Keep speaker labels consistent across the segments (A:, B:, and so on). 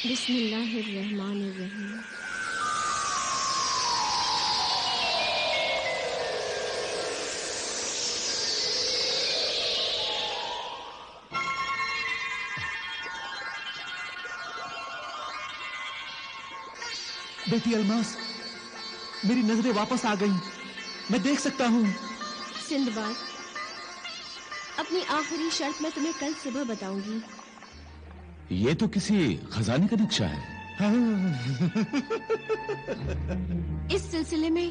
A: बिस्मिल्लाहिर्रहमानिर्रहीम।
B: बेटी अलमास, मेरी नजरें वापस आ गईं। मैं देख सकता हूँ।
A: सिंदबाद, अपनी आखिरी शर्त मैं तुम्हें कल सुबह बताऊंगी।
C: ये तो किसी खजाने का नक्शा है।
A: इस सिलसिले में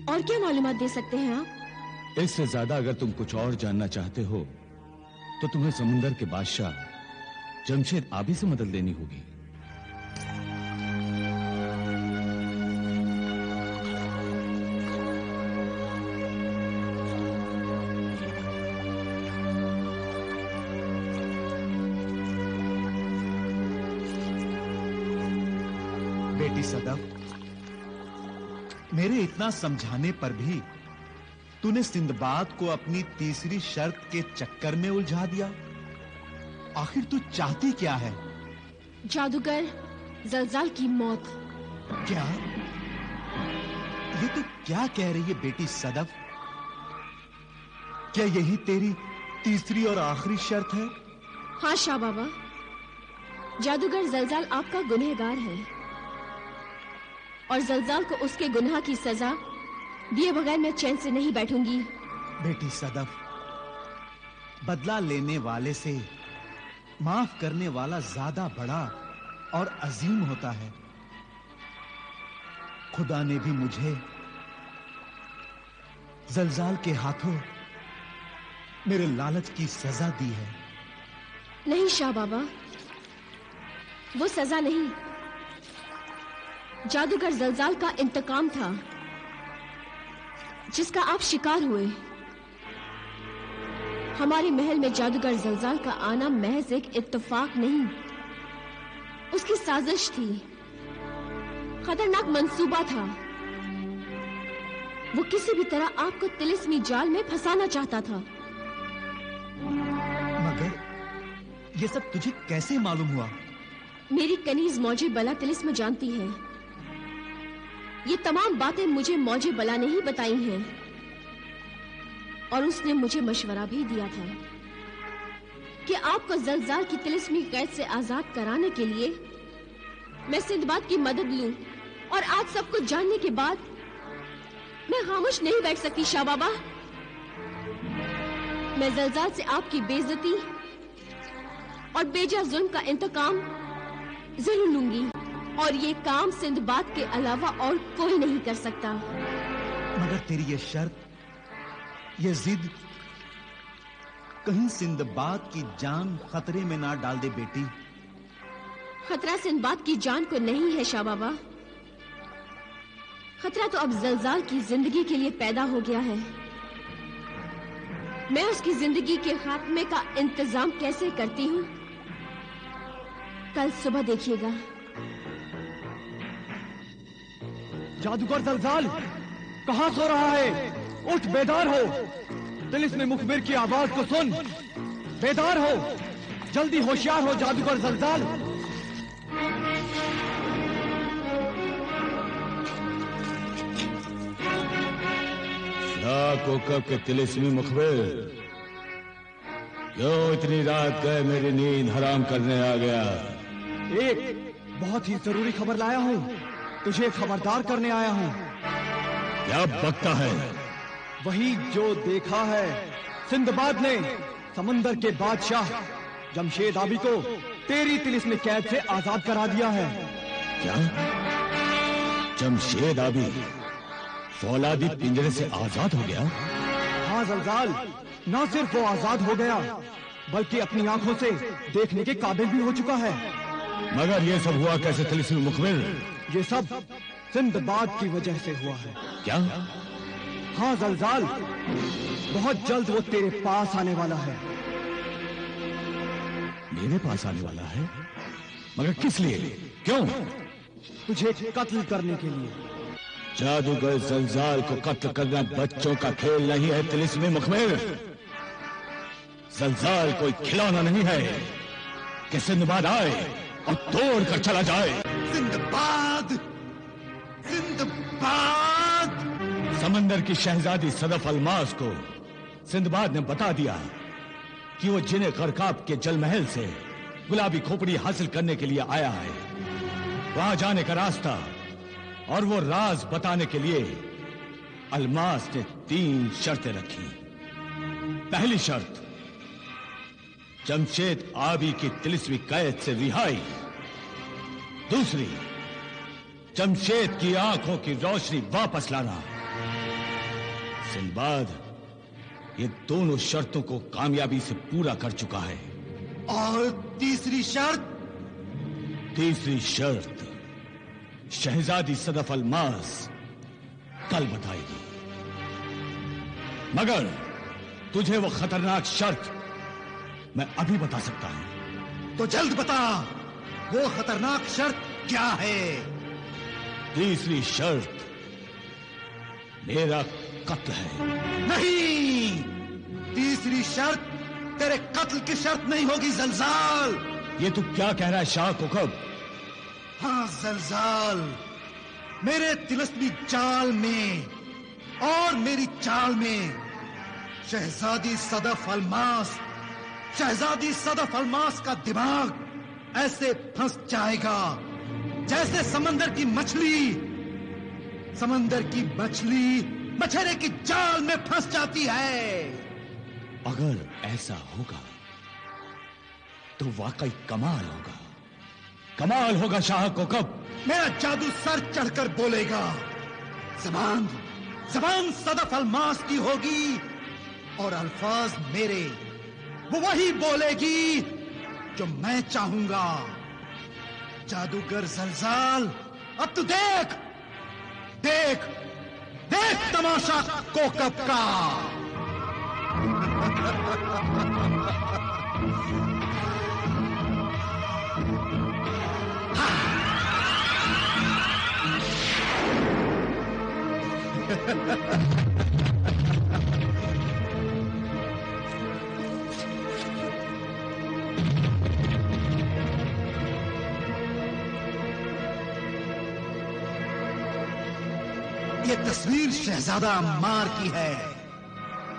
A: और क्या मालूमात दे सकते हैं आप?
C: इससे ज्यादा अगर तुम कुछ और जानना चाहते हो तो तुम्हें समुंदर के बादशाह जमशेद आबी से मदद लेनी होगी।
B: बेटी सदफ, मेरे इतना समझाने पर भी तूने सिंदबाद को अपनी तीसरी शर्त के चक्कर में उलझा दिया। आखिर तू चाहती क्या है?
A: जादूगर जलजाल की मौत।
B: क्या? ये तो क्या कह रही है बेटी सदफ? क्या यही तेरी तीसरी और आखिरी शर्त है?
A: हाँ शाह बाबा, जादूगर जलजाल आपका गुनहगार है और जलजाल को उसके गुनाह की सजा दिए बगैर मैं चैन से नहीं बैठूंगी।
B: बेटी सदफ, बदला लेने वाले से माफ करने वाला ज्यादा बड़ा और अजीम होता है। खुदा ने भी मुझे जलजाल के हाथों मेरे लालच की सजा दी है।
A: नहीं शाह बाबा, वो सजा नहीं, जादूगर जलजाल का इंतकाम था जिसका आप शिकार हुए। हमारे महल में जादूगर जलजाल का आना महज एक इत्तेफाक नहीं, उसकी साजिश थी, खतरनाक मंसूबा था। वो किसी भी तरह आपको तिलिस्मी जाल में फंसाना चाहता था।
B: मगर ये सब तुझे कैसे मालूम हुआ?
A: मेरी कनीज मौजे बला तिलिस्म जानती है। ये तमाम बातें मुझे मौजे बला ने ही बताई हैं और उसने मुझे मशवरा भी दिया था कि आपको जलजाल की तिलिस्मी कैद से आजाद कराने के लिए मैं सिंदबाद की मदद लूं। और आज सब कुछ जानने के बाद मैं खामोश नहीं बैठ सकती शाह बाबा। मैं जलजाल से आपकी बेइज्जती और बेजा जुल्म का इंतकाम जरूर लूंगी और ये काम सिंदबाद के अलावा और कोई नहीं कर सकता।
B: मगर तेरी ये शर्त, ये जिद कहीं सिंदबाद की जान खतरे में ना डाल दे बेटी।
A: खतरा सिंदबाद की जान को नहीं है शाह बाबा, खतरा तो अब जलजाल की जिंदगी के लिए पैदा हो गया है। मैं उसकी जिंदगी के खात्मे का इंतजाम कैसे करती हूँ कल सुबह देखिएगा।
D: जादूगर जलजाल कहां सो रहा है? उठ, बेदार हो। तिलिस्म मुखबिर की आवाज को सुन, बेदार हो, जल्दी होशियार हो जादूगर जलजाल।
C: कोकब के तिलिस्मी मुखबिर, क्यों इतनी रात गए मेरी नींद हराम करने आ गया?
D: एक बहुत ही जरूरी खबर लाया हूँ, तुझे खबरदार करने आया हूँ।
C: क्या बकता है?
D: वही जो देखा है, सिंदबाद ने समंदर के बादशाह जमशेद आबी को तेरी तिलिस्मी कैद से आजाद करा दिया है।
C: क्या? जमशेद आबी फौलादी पिंजरे से आजाद हो गया?
D: हाँ जलजाल, न सिर्फ वो आजाद हो गया बल्कि अपनी आंखों से देखने के काबिल भी हो चुका है।
C: मगर ये सब हुआ कैसे तिलिस्मी मुखबिर?
D: ये सब सिंदबाद की वजह से हुआ है।
C: क्या?
D: हाँ जलजाल, बहुत जल्द वो तेरे पास आने वाला है।
C: मेरे पास आने वाला है? मगर किस लिए? क्यों?
D: तुझे कत्ल करने के लिए।
C: जादूगर जलजाल को कत्ल करना बच्चों का खेल नहीं है तिलिस्मी मुखबिर। जलजाल कोई खिलौना नहीं है कि सिंदबाद आए और तोड़ कर चला जाए।
B: जिंदाबाद, जिंदाबाद।
C: समंदर की शहजादी सदफ अलमास को सिंदबाद ने बता दिया कि वो जिन्हें गरकाब के जलमहल से गुलाबी खोपड़ी हासिल करने के लिए आया है। वहां जाने का रास्ता और वो राज बताने के लिए अलमास ने 3 शर्तें रखी। पहली शर्त, जमशेद आबी की तिलिस्मी कैद से रिहाई। दूसरी, जमशेद की आंखों की रोशनी वापस लाना। सिंदबाद ये दोनों शर्तों को कामयाबी से पूरा कर चुका है।
B: और तीसरी शर्त?
C: तीसरी शर्त शहजादी सदफ अलमास कल बताएगी। मगर तुझे वो खतरनाक शर्त मैं अभी बता सकता हूं।
B: तो जल्द बता, वो खतरनाक शर्त क्या है?
C: तीसरी शर्त मेरा कत्ल है।
B: नहीं, तीसरी शर्त तेरे कत्ल की शर्त नहीं होगी जलजाल।
C: ये तू क्या कह रहा है शाह कोकब?
B: हाँ जलजाल, मेरे तिलिस्मी चाल में और मेरी चाल में शहजादी सदफ अलमास, शहजादी सदफ अलमास का दिमाग ऐसे फंस जाएगा जैसे समंदर की मछली, समंदर की मछली मछेरे की जाल में फंस जाती है।
C: अगर ऐसा होगा तो वाकई कमाल होगा, कमाल होगा शाह कोकब।
B: मेरा जादू सर चढ़कर बोलेगा। जबान, जबान सदफ अलमास की होगी और अल्फाज मेरे, वो वही बोलेगी जो मैं चाहूंगा। जादूगर जलजाल, अब तू देख, देख, देख तमाशा कोकब का। ये तस्वीर शहजादा अम्मार की है।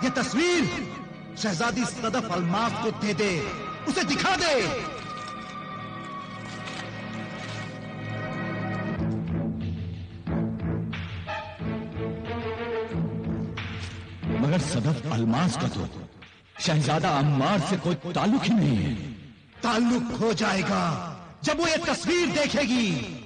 B: ये तस्वीर शहजादी सदफ अलमास को दे दे, उसे दिखा दे।
C: मगर सदफ अलमास का तो शहजादा अम्मार से कोई ताल्लुक ही नहीं है।
B: ताल्लुक हो जाएगा जब वो ये तस्वीर देखेगी।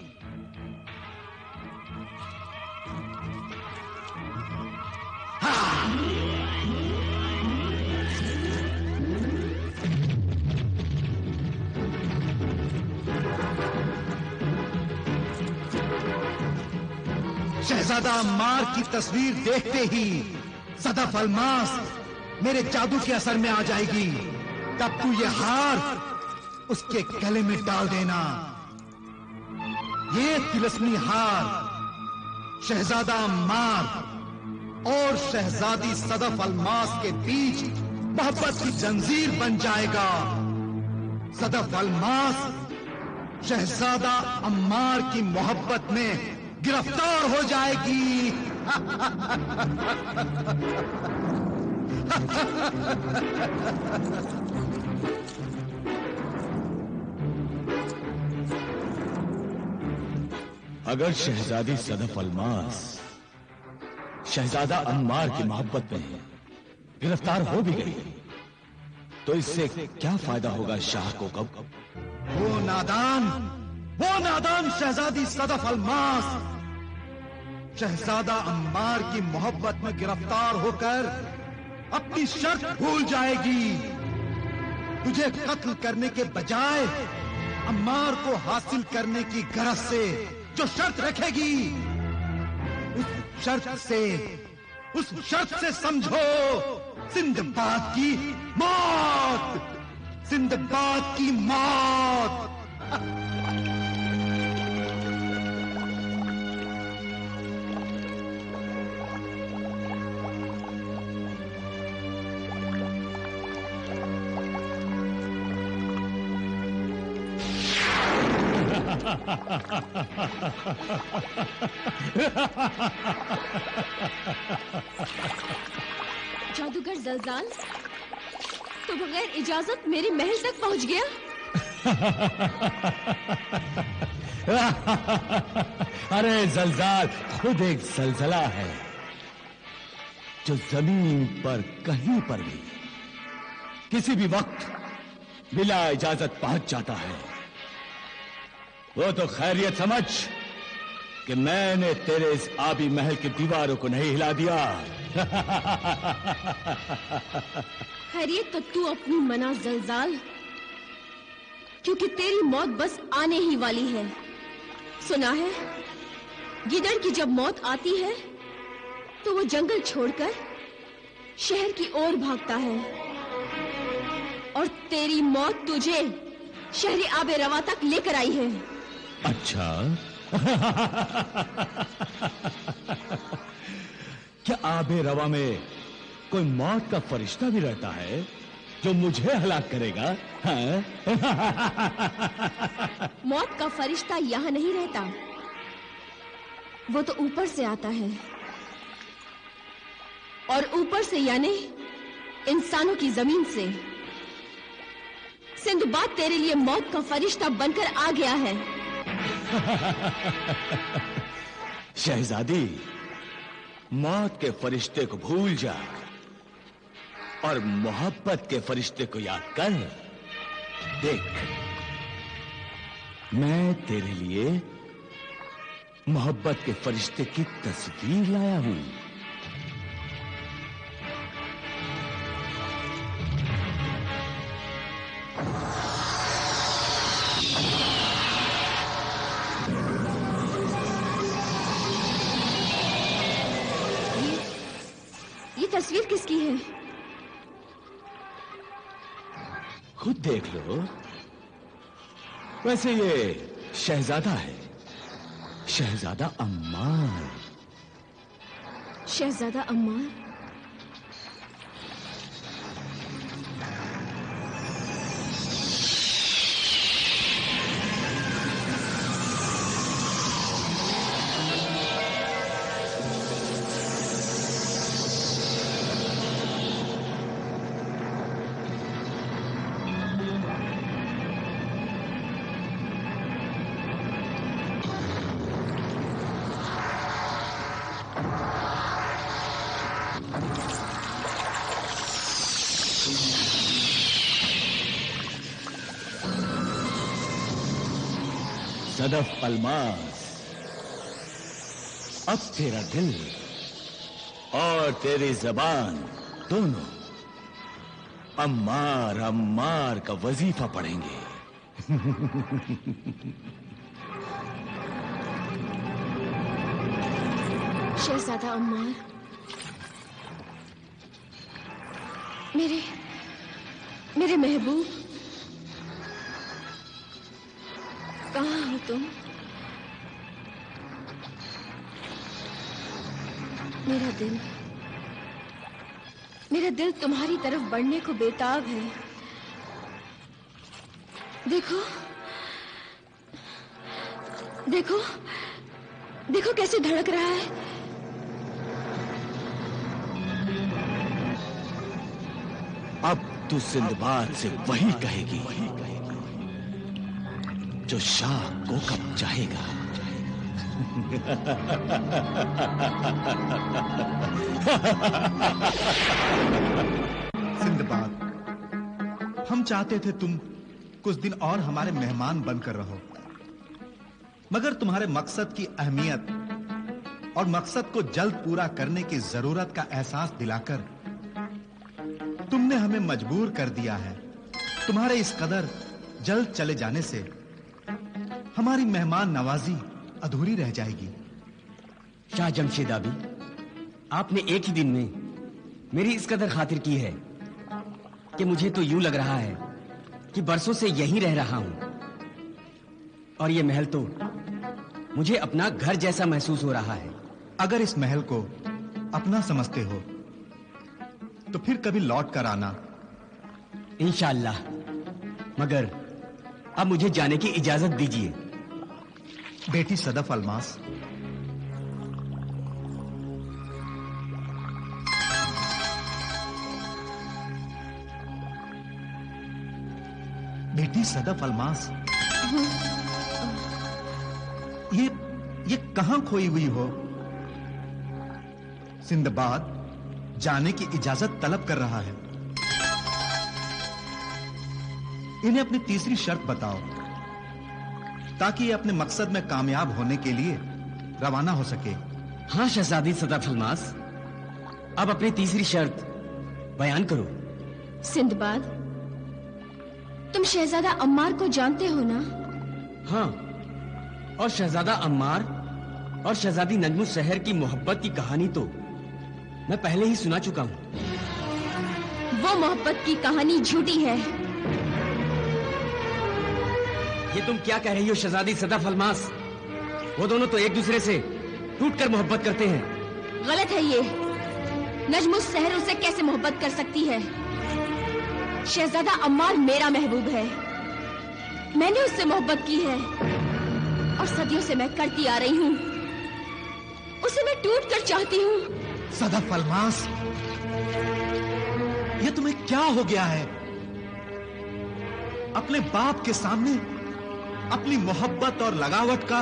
B: शहजादा अम्मार की तस्वीर देखते ही सदफ अलमास मेरे जादू के असर में आ जाएगी। तब तू ये हार उसके गले में डाल देना। ये तिलिस्मी हार शहजादा अम्मार और शहजादी सदफ अलमास के बीच मोहब्बत की जंजीर बन जाएगा। सदफ अलमास शहजादा अम्मार की मोहब्बत में गिरफ्तार हो जाएगी।
C: अगर शहजादी सदफ अलमास शहजादा अम्मार की मोहब्बत में गिरफ्तार हो भी गई तो इससे क्या फायदा होगा शाह कोकब?
B: वो नादान शहजादी सदफ अलमास शहजादा अम्मार की मोहब्बत में गिरफ्तार होकर अपनी शर्त भूल जाएगी। तुझे कत्ल करने के बजाय अम्मार को हासिल करने की गरज से जो शर्त रखेगी, उस शर्त से समझो सिंदबाद की मौत, सिंदबाद की मौत।
A: जादूगर जलजाल तो बगैर इजाजत मेरे महल तक पहुंच गया।
C: अरे जलजाल खुद एक जलजला है जो जमीन पर कहीं पर भी किसी भी वक्त बिना इजाजत पहुंच जाता है। वो तो खैरियत समझ कि मैंने तेरे इस आबी महल की दीवारों को नहीं हिला दिया।
A: खैरियत तो तू अपनी मना जलजाल, क्योंकि तेरी मौत बस आने ही वाली है। सुना है गिदड़ की जब मौत आती है तो वो जंगल छोड़कर शहर की ओर भागता है, और तेरी मौत तुझे शहरी आबे रवा तक लेकर आई है।
C: अच्छा। क्या आबे रवा में कोई मौत का फरिश्ता भी रहता है जो मुझे हलाक करेगा? हाँ?
A: मौत का फरिश्ता यहां नहीं रहता, वो तो ऊपर से आता है, और ऊपर से यानी इंसानों की जमीन से। सिंदबाद तेरे लिए मौत का फरिश्ता बनकर आ गया है।
C: शहजादी, मौत के फरिश्ते को भूल जा और मोहब्बत के फरिश्ते को याद कर। देख, मैं तेरे लिए मोहब्बत के फरिश्ते की तस्वीर लाया हूं।
A: ये तस्वीर किसकी है?
C: खुद देख लो। वैसे ये शहजादा है, शहजादा अम्मार।
A: शहजादा अम्मार?
C: सदफ अलमास, अब तेरा दिल और तेरी जबान दोनों अम्मार अम्मार का वजीफा पढ़ेंगे।
A: शहजादा अम्मार, मेरे महबूब, कहाँ हो तुम? मेरा दिल तुम्हारी तरफ बढ़ने को बेताब है। देखो, देखो, देखो कैसे धड़क रहा है।
C: अब तू सिंदबाद से वही कहेगी जो शाह को कब चाहेगा।
B: सिंदबाद, हम चाहते थे तुम कुछ दिन और हमारे मेहमान बनकर रहो, मगर तुम्हारे मकसद की अहमियत और मकसद को जल्द पूरा करने की जरूरत का एहसास दिलाकर तुमने हमें मजबूर कर दिया है। तुम्हारे इस कदर जल्द चले जाने से हमारी मेहमान नवाजी अधूरी रह जाएगी।
E: शाह जमशेद आबी, आपने एक ही दिन में मेरी इस कदर खातिर की है कि मुझे तो यूं लग रहा है कि बरसों से यहीं रह रहा हूं, और ये महल तो मुझे अपना घर जैसा महसूस हो रहा है।
B: अगर इस महल को अपना समझते हो तो फिर कभी लौट कर आना।
E: इंशाअल्लाह, मगर अब मुझे जाने की इजाजत दीजिए।
B: बेटी सदफ अलमास, बेटी सदफ अलमास, ये कहां खोई हुई हो? सिंदबाद जाने की इजाजत तलब कर रहा है। इन्हें अपनी तीसरी शर्त बताओ ताकि ये अपने मकसद में कामयाब होने के लिए रवाना हो सके।
E: हाँ शहजादी सदफ अलमास, अब अपनी तीसरी शर्त बयान करो।
A: सिंदबाद, तुम शहजादा अम्मार को जानते हो ना?
E: हाँ, और शहजादा अम्मार और शहजादी नजमुस शहर की मोहब्बत की कहानी तो मैं पहले ही सुना चुका हूँ।
A: वो मोहब्बत की कहानी झूठी है।
E: ये तुम क्या कह रही हो शहजादी सदफ अलमास? वो दोनों तो एक दूसरे से टूटकर मोहब्बत करते हैं।
A: गलत है ये। नजमुस शहर उसे कैसे मोहब्बत कर सकती है? शहजादा अम्मार मेरा महबूब है। मैंने उससे मोहब्बत की है और सदियों से मैं करती आ रही हूँ। उसे मैं टूट कर चाहती हूँ।
B: सदफ अलमास, ये तुम्हें क्या हो गया है? अपने बाप के सामने अपनी मोहब्बत और लगावट का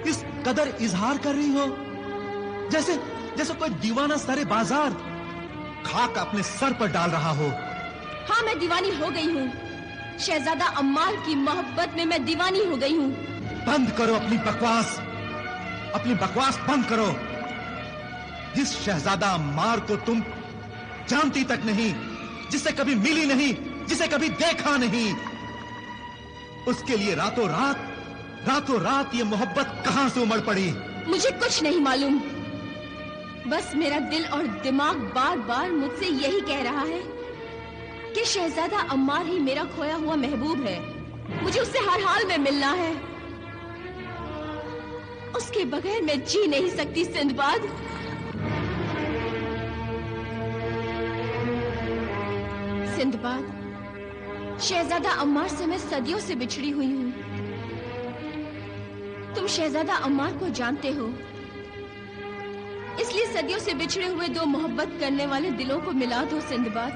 B: इस कदर इजहार कर रही हो जैसे कोई दीवाना सारे बाजार खाक अपने सर पर डाल रहा हो।
A: हाँ, मैं दीवानी हो गई हूँ। शहजादा अम्मार की मोहब्बत में मैं दीवानी हो गई हूँ।
B: बंद करो अपनी बकवास बंद करो। जिस शहजादा अम्मार को तुम जानती तक नहीं, जिससे कभी मिली नहीं, जिसे कभी देखा नहीं, उसके लिए रातों रात ये मोहब्बत कहां से उमड़ पड़ी?
A: मुझे कुछ नहीं मालूम। बस मेरा दिल और दिमाग बार बार मुझसे यही कह रहा है कि शहजादा अम्मार ही मेरा खोया हुआ महबूब है। मुझे उससे हर हाल में मिलना है। उसके बगैर मैं जी नहीं सकती सिंदबाद। सिंदबाद, शहजादा अम्मार से मैं सदियों से बिछड़ी हुई हूँ। तुम शहजादा अम्मार को जानते हो, इसलिए सदियों से बिछड़े हुए दो मोहब्बत करने वाले दिलों को मिला दो सिंदबाद।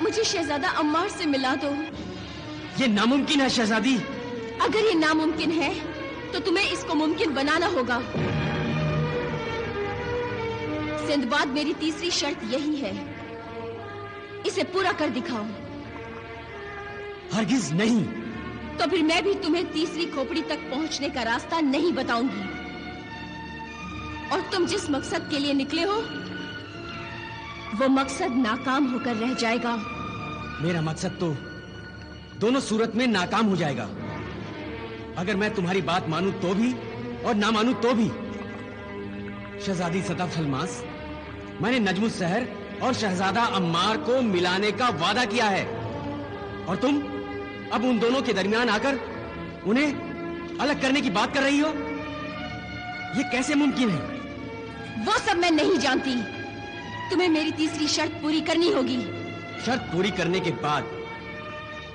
A: मुझे शहजादा अम्मार से मिला दो।
E: ये नामुमकिन है शहजादी।
A: अगर ये नामुमकिन है तो तुम्हें इसको मुमकिन बनाना होगा। सिंदबाद, मेरी तीसरी शर्त यही है, इसे पूरा कर दिखाओ।
E: हरगिज नहीं।
A: तो फिर मैं भी तुम्हें तीसरी खोपड़ी तक पहुंचने का रास्ता नहीं बताऊंगी। और तुम जिस मकसद के लिए निकले हो, वो मकसद नाकाम होकर रह जाएगा।
E: मेरा मकसद तो दोनों सूरत में नाकाम हो जाएगा। अगर मैं तुम्हारी बात मानूं तो भी और ना मानूं तो भी। शहजादी सदफ अलमास, मैंने नजमुस शहर और शहजादा अम्मार को मिलाने का वादा किया है, और तुम अब उन दोनों के दरमियान आकर उन्हें अलग करने की बात कर रही हो। ये कैसे मुमकिन है?
A: वो सब मैं नहीं जानती। तुम्हें मेरी तीसरी शर्त पूरी करनी होगी।
E: शर्त पूरी करने के बाद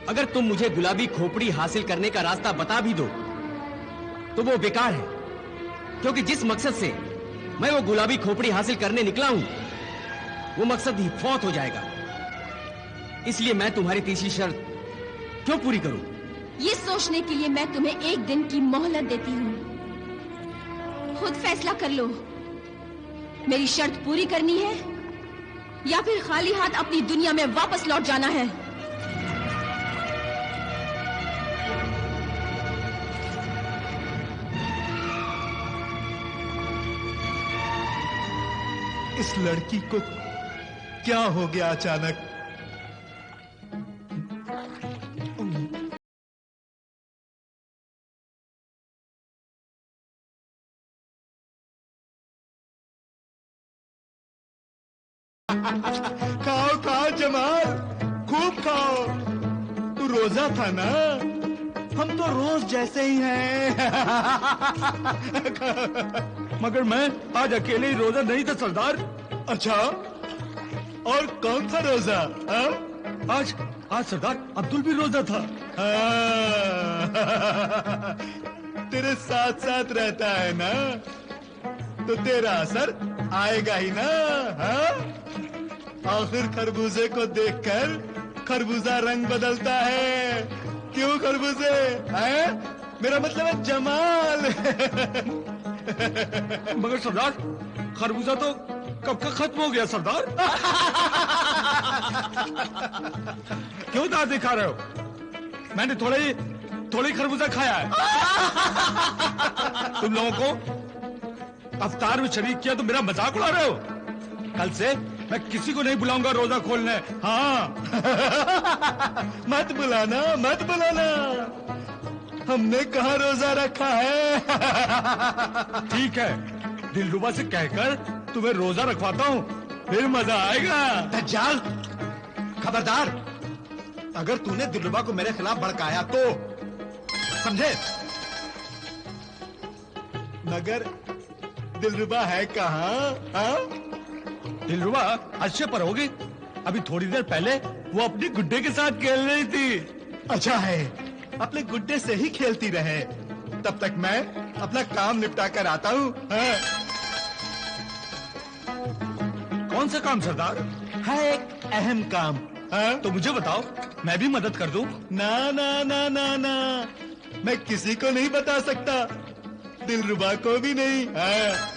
E: अगर तुम मुझे गुलाबी खोपड़ी हासिल करने का रास्ता बता भी दो तो वो बेकार है, क्योंकि जिस मकसद से मैं वो गुलाबी खोपड़ी हासिल करने निकला हूं, वो मकसद ही फौत हो जाएगा। इसलिए मैं तुम्हारी तीसरी शर्त क्यों पूरी करूं?
A: ये सोचने के लिए मैं तुम्हें एक दिन की मोहलत देती हूँ। खुद फैसला कर लो, मेरी शर्त पूरी करनी है या फिर खाली हाथ अपनी दुनिया में वापस लौट जाना है।
B: इस लड़की को क्या हो गया अचानक? खाओ जमाल, खूब खाओ। तू रोजा था ना? हम तो रोज जैसे ही हैं।
C: मगर मैं आज अकेले ही रोजा नहीं था सरदार।
B: अच्छा, और कौन था रोजा?
C: आज आज सरदार अब्दुल भी रोजा था।
F: तेरे साथ साथ रहता है ना, तो तेरा असर आएगा ही ना। हाँ? आखिर खरबूजे को देखकर खरबूजा रंग बदलता है। क्यों खरबूजे? हैं? मेरा मतलब है जमाल।
C: मगर सरदार खरबूजा तो कब का खत्म हो गया सरदार। क्यों दांत दिखा रहे हो? मैंने थोड़ी खरबूजा खाया है। तुम लोगों को अफ्तार में शरीक किया तो मेरा मजाक उड़ा रहे हो। कल से मैं किसी को नहीं बुलाऊंगा रोजा खोलने। हाँ।
F: मत बुलाना, मत बुलाना। हमने कहाँ रोजा रखा है।
C: ठीक है, दिलरुबा से कहकर तुम्हें रोजा रखवाता हूँ, फिर मजा आएगा।
B: दज्जाल, खबरदार, अगर तूने दिलरुबा को मेरे खिलाफ भड़काया तो समझे।
F: मगर दिलरुबा है कहाँ? हाँ?
C: दिलरुबा अच्छे पर होगी। अभी थोड़ी देर पहले वो अपनी गुड्डे के साथ खेल रही थी।
F: अच्छा है, अपने गुड्डे से ही खेलती रहे। तब तक मैं अपना काम निपटा कर आता हूँ। हाँ?
C: कौन सा काम सरदार?
F: है एक अहम काम। हाँ?
C: तो मुझे बताओ, मैं भी मदद कर दूं।
F: ना ना ना ना ना, मैं किसी को नहीं बता सकता, दिलरुबा को भी नहीं। हाँ?